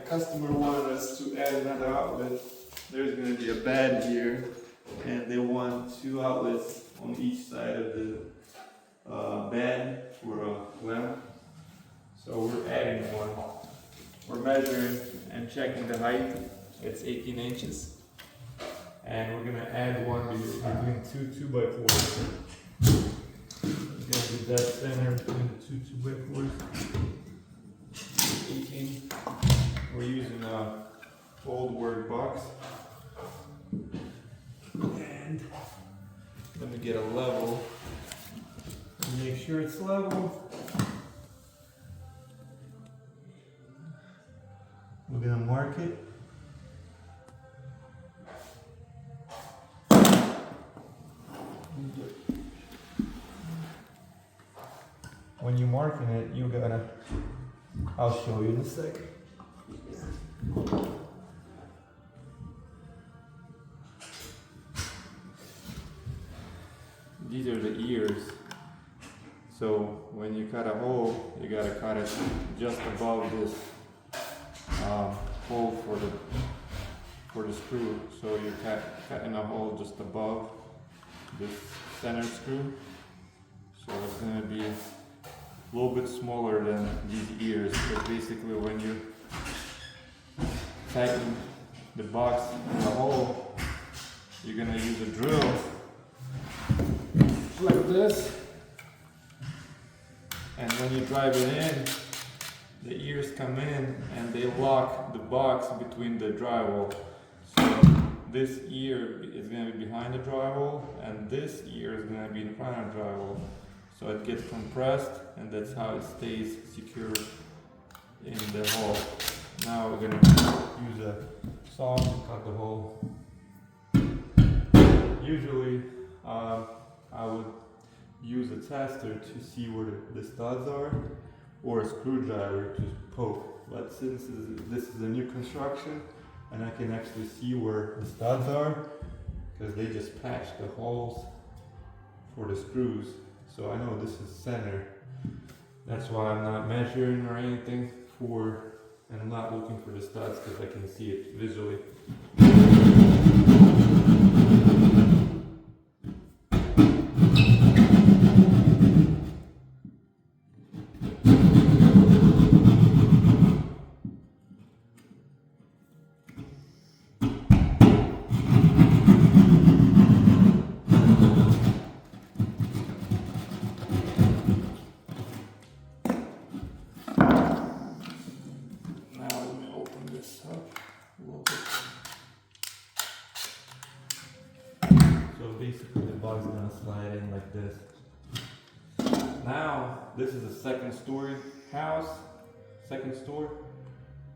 customer wanted us to add another outlet. There's going to be a bed here, and they want 2 outlets on each side of the bed for a lamp. So we're adding one. We're measuring and checking the height. It's 18 inches. And we're going to add one between 2 2x4s. We're going to do that center between the 2 2x4s. 18. We're using a old work box. And let me get a level. Make sure it's level. We're gonna mark it. When you're marking it, you're gonna, I'll show you in a second. These are the ears. So when you cut a hole, you gotta cut it just above this hole for the screw. So you're cutting a hole just above this center screw. So it's gonna be a little bit smaller than these ears. But basically, when you tighten the box in the hole, you're gonna use a drill like this. And when you drive it in, the ears come in and they lock the box between the drywall. So this ear is going to be behind the drywall and this ear is going to be in front of the drywall. So it gets compressed and that's how it stays secure in the hole. Now we're going to use a saw to cut the hole. Usually I would use a tester to see where the studs are, or a screwdriver to poke. But since this is a new construction and I can actually see where the studs are, because they just patched the holes for the screws, so I know this is center. That's why I'm not measuring or anything and I'm not looking for the studs because I can see it visually. So basically the box is going to slide in like this. Now this is a second story house, second story.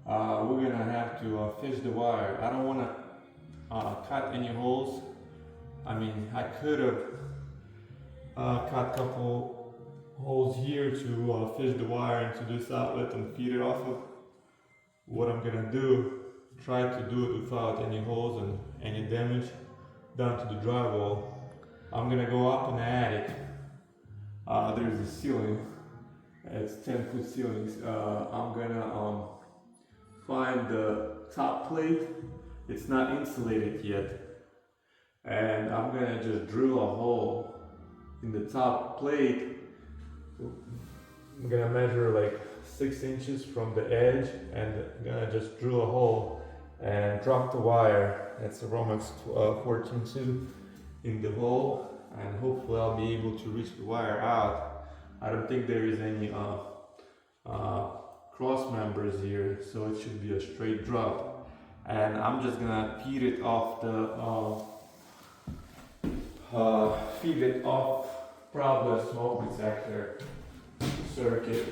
We're going to have to fish the wire. I don't want to cut any holes. I mean, I could have cut a couple holes here to fish the wire into this outlet and feed it off of. What I'm going to do, try to do it without any holes and any damage down to the drywall. I'm gonna go up in the attic. There's a ceiling. It's 10-foot ceilings. I'm gonna find the top plate. It's not insulated yet, and I'm gonna just drill a hole in the top plate. I'm gonna measure like 6 inches from the edge, and I'm gonna just drill a hole and drop the wire. That's a Romex 14-2 in the hole, and hopefully I'll be able to reach the wire out. I don't think there is any cross members here, so it should be a straight drop. And I'm just gonna feed it off probably a smoke detector circuit.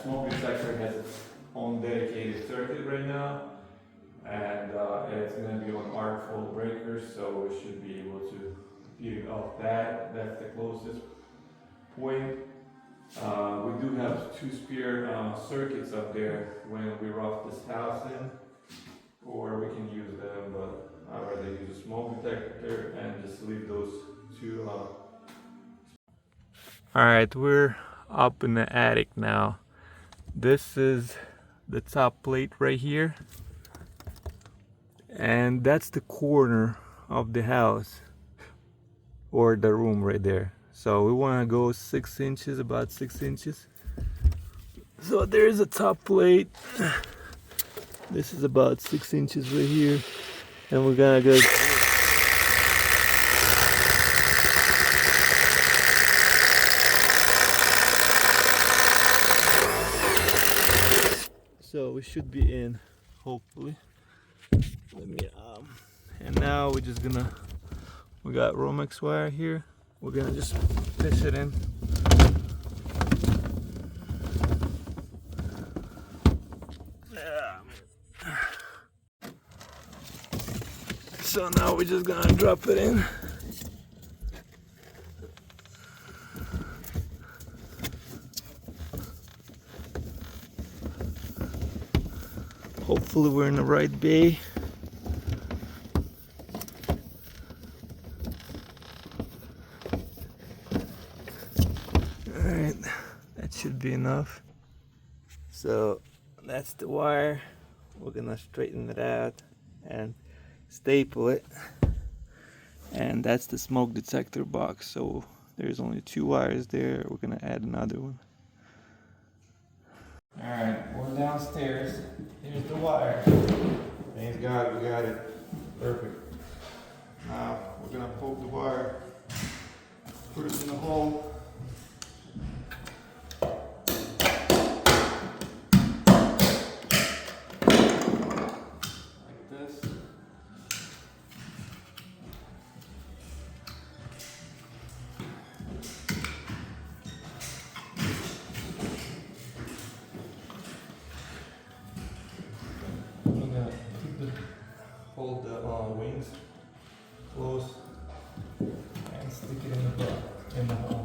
Smoke detector has its own dedicated circuit right now. And it's going to be on arc-fold breakers, so we should be able to feed it off that. That's the closest point. We do have 2 spare circuits up there when we rough this house in, or we can use them, but I'd rather use a smoke detector and just leave those 2. Alright, we're up in the attic now. This is the top plate right here, and that's the corner of the house or the room right there. So we want to go 6 inches, about 6 inches. So there's a top plate. This is about 6 inches right here, and we're gonna go. So we should be in, hopefully. Let me and now we're just gonna, we got Romex wire here. We're gonna just fish it in. So now we're just gonna drop it in. Hopefully we're in the right bay. Alright, that should be enough. So that's the wire. We're gonna straighten it out and staple it. And that's the smoke detector box. So there's only 2 wires there. We're gonna add another one. Alright, we're downstairs. Here's the wire. Thank God we got it. Perfect. Now we're gonna poke the wire, put it in the hole. Like this. Hold the wings close and stick it in the hole.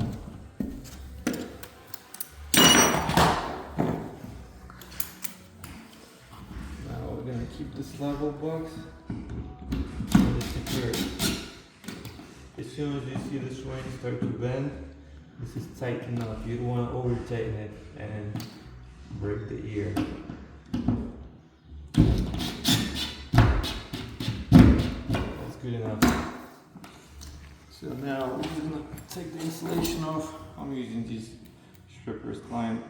Now we're gonna keep this level box and secure it. As soon as you see this wing start to bend, this is tight enough. You don't want to over tighten it and break the ear. Good enough. So now we're just gonna take the insulation off. I'm using these strippers line.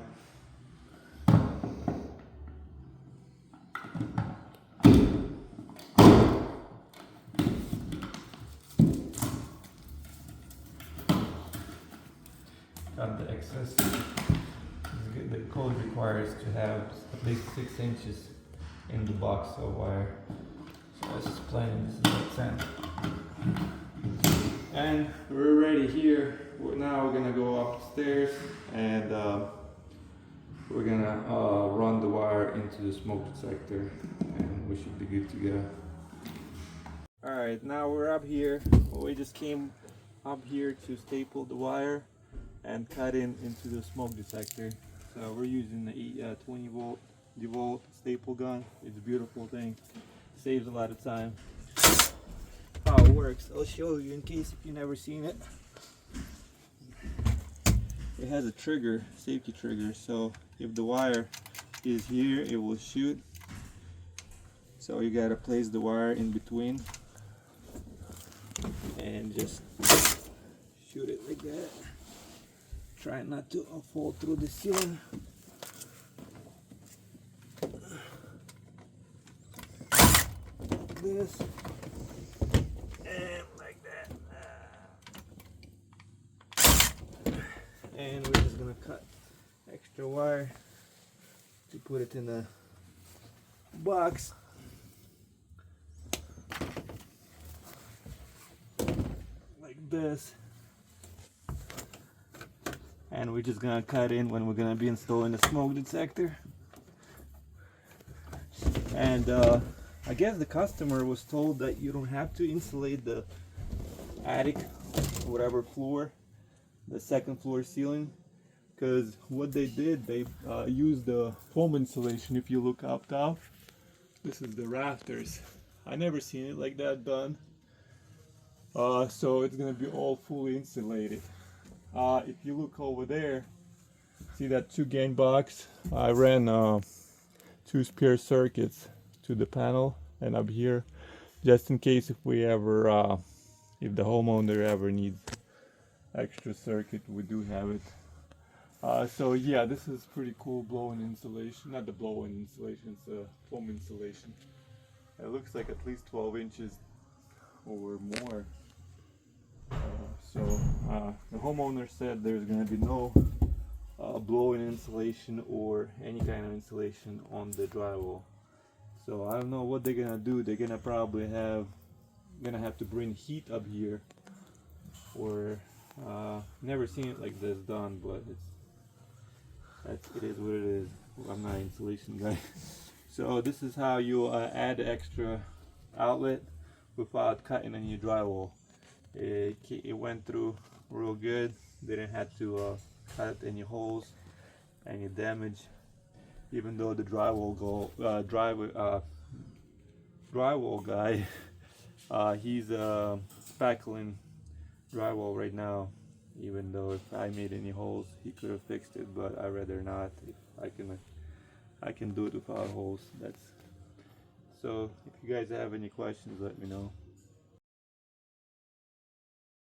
Got the excess. The code requires to have at least 6 inches in the box of wire. So this is plain, this is like 10. And we're ready here. Now we're gonna go upstairs and we're gonna run the wire into the smoke detector and we should be good to go. Alright, now we're up here. We just came up here to staple the wire and cut into the smoke detector. So we're using the 20 volt DeWalt staple gun. It's a beautiful thing. Saves a lot of time. How it works, I'll show you in case if you've never seen it. It has a trigger, safety trigger, so if the wire is here, it will shoot. So you gotta place the wire in between and just shoot it like that. Try not to fall through the ceiling. Like this. And like that. And we're just gonna cut extra wire to put it in the box. Like this. And we're just gonna cut in when we're gonna be installing the smoke detector. And I guess the customer was told that you don't have to insulate the attic, whatever floor, the second floor ceiling, because what they did, they used the foam insulation. If you look up top, this is the rafters. I never seen it like that done. So it's gonna be all fully insulated. If you look over there, see that 2 gain box? I ran 2 spare circuits to the panel and up here, just in case if we ever if the homeowner ever needs extra circuit, we do have it. So yeah, this is pretty cool blow-in insulation. Not the blow-in insulation, it's a foam insulation. It looks like at least 12 inches or more. The homeowner said there's going to be no blow-in insulation or any kind of insulation on the drywall. So I don't know what they're gonna do. They're gonna probably have to bring heat up here, or never seen it like this done, but it is what it is. I'm not an insulation guy. So this is how you add extra outlet without cutting any drywall. It went through real good. They didn't have to cut any holes, any damage. Even though the drywall guy, he's spackling drywall right now. Even though if I made any holes, he could have fixed it, but I'd rather not. If I can do it without holes. So if you guys have any questions, let me know.